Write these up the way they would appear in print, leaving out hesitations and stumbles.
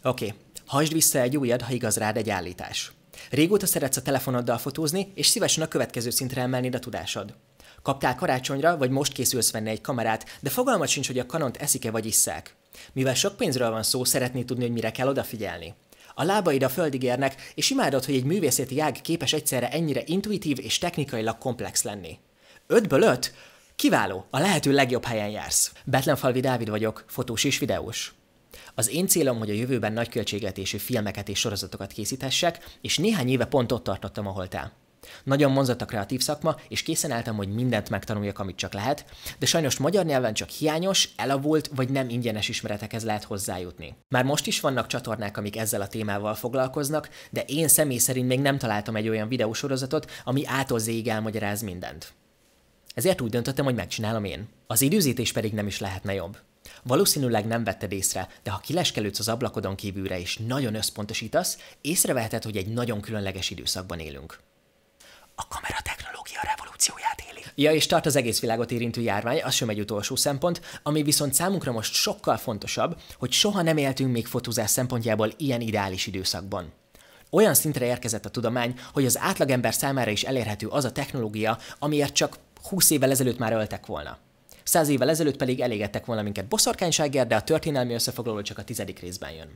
Oké, hajtsd vissza egy újad, ha igaz rád egy állítás. Régóta szeretsz a telefonoddal fotózni, és szívesen a következő szintre emelnéd a tudásod. Kaptál karácsonyra, vagy most készülsz venni egy kamerát, de fogalmad sincs, hogy a Canont eszik-e vagy isszák. Mivel sok pénzről van szó, szeretnéd tudni, hogy mire kell odafigyelni. A lábaid a földig érnek, és imádod, hogy egy művészeti ág képes egyszerre ennyire intuitív és technikailag komplex lenni. 5-ből 5? Kiváló, a lehető legjobb helyen jársz. Betlenfalvi Dávid vagyok, fotós és videós. Az én célom, hogy a jövőben nagy költségvetésű filmeket és sorozatokat készíthessek, és néhány éve pont ott tartottam, ahol te. Nagyon vonzott a kreatív szakma, és készen álltam, hogy mindent megtanuljak, amit csak lehet, de sajnos magyar nyelven csak hiányos, elavult vagy nem ingyenes ismeretekhez lehet hozzájutni. Már most is vannak csatornák, amik ezzel a témával foglalkoznak, de én személy szerint még nem találtam egy olyan videósorozatot, ami A-tól Z-ig elmagyaráz mindent. Ezért úgy döntöttem, hogy megcsinálom én. Az időzítés pedig nem is lehetne jobb. Valószínűleg nem vetted észre, de ha kileskelődsz az ablakodon kívülre és nagyon összpontosítasz, észreveheted, hogy egy nagyon különleges időszakban élünk. A kameratechnológia revolúcióját éli. Ja, és tart az egész világot érintő járvány, az sem egy utolsó szempont, ami viszont számunkra most sokkal fontosabb, hogy soha nem éltünk még fotózás szempontjából ilyen ideális időszakban. Olyan szintre érkezett a tudomány, hogy az átlagember számára is elérhető az a technológia, amiért csak 20 évvel ezelőtt már öltek volna. 100 évvel ezelőtt pedig elégettek volna minket boszorkányságért, de a történelmi összefoglaló csak a 10. részben jön.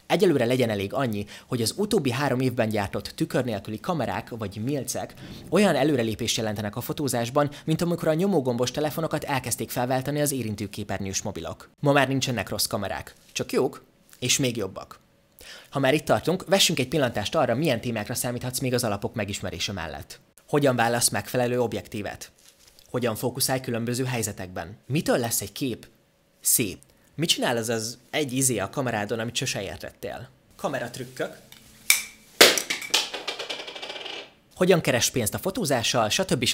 Egyelőre legyen elég annyi, hogy az utóbbi 3 évben gyártott tükör nélküli kamerák vagy milcek olyan előrelépést jelentenek a fotózásban, mint amikor a nyomógombos telefonokat elkezdték felváltani az érintőképernyős mobilok. Ma már nincsenek rossz kamerák, csak jók és még jobbak. Ha már itt tartunk, vessünk egy pillantást arra, milyen témákra számíthatsz még az alapok megismerése mellett. Hogyan válasz megfelelő objektívet? Hogyan fókuszálj különböző helyzetekben? Mitől lesz egy kép szép? Mit csinál az egy izé a kamerádon, amit sose értettél? Kameratrükkök. Hogyan keres pénzt a fotózással, stb.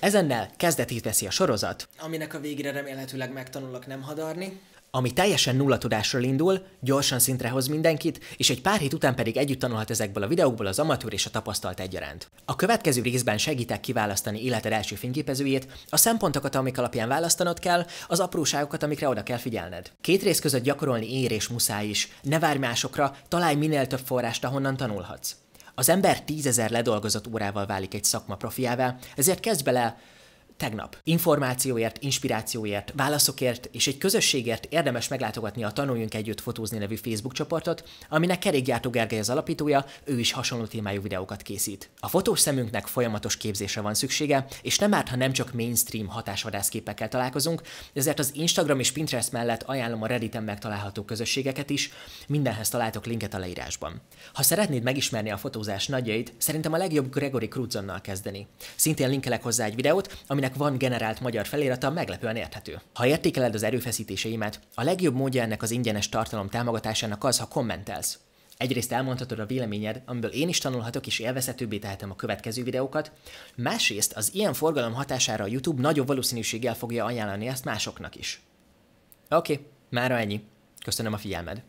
Ezennel kezdetét veszi a sorozat, aminek a végére remélhetőleg megtanulok nem hadarni, ami teljesen nulla tudásról indul, gyorsan szintre hoz mindenkit, és egy pár hét után pedig együtt tanulhat ezekből a videókból az amatőr és a tapasztalt egyaránt. A következő részben segítek kiválasztani életed első fényképezőjét, a szempontokat, amik alapján választanod kell, az apróságokat, amikre oda kell figyelned. 2 rész között gyakorolni ér és muszáj is, ne várj másokra, találj minél több forrást, ahonnan tanulhatsz. Az ember 10 000 ledolgozott órával válik egy szakma profiává, ezért kezdj bele tegnap. Információért, inspirációért, válaszokért és egy közösségért érdemes meglátogatni a Tanuljunk Együtt Fotózni nevű Facebook csoportot, aminek Kerékgyártó Gergely az alapítója, ő is hasonló témájú videókat készít. A fotós szemünknek folyamatos képzésre van szüksége, és nem árt, ha nem csak mainstream hatásvadászképekkel találkozunk, ezért az Instagram és Pinterest mellett ajánlom a Redditen megtalálható közösségeket is, mindenhez találtok linket a leírásban. Ha szeretnéd megismerni a fotózás nagyjait, szerintem a legjobb Gregory Cruzonnal kezdeni. Szintén linkelek hozzá egy videót, aminek van generált magyar felirata, meglepően érthető. Ha értékeled az erőfeszítéseimet, a legjobb módja ennek az ingyenes tartalom támogatásának az, ha kommentelsz. Egyrészt elmondhatod a véleményed, amiből én is tanulhatok és élvezhetőbbé tehetem a következő videókat, másrészt az ilyen forgalom hatására a YouTube nagyobb valószínűséggel fogja ajánlani ezt másoknak is. Oké, mára ennyi. Köszönöm a figyelmed.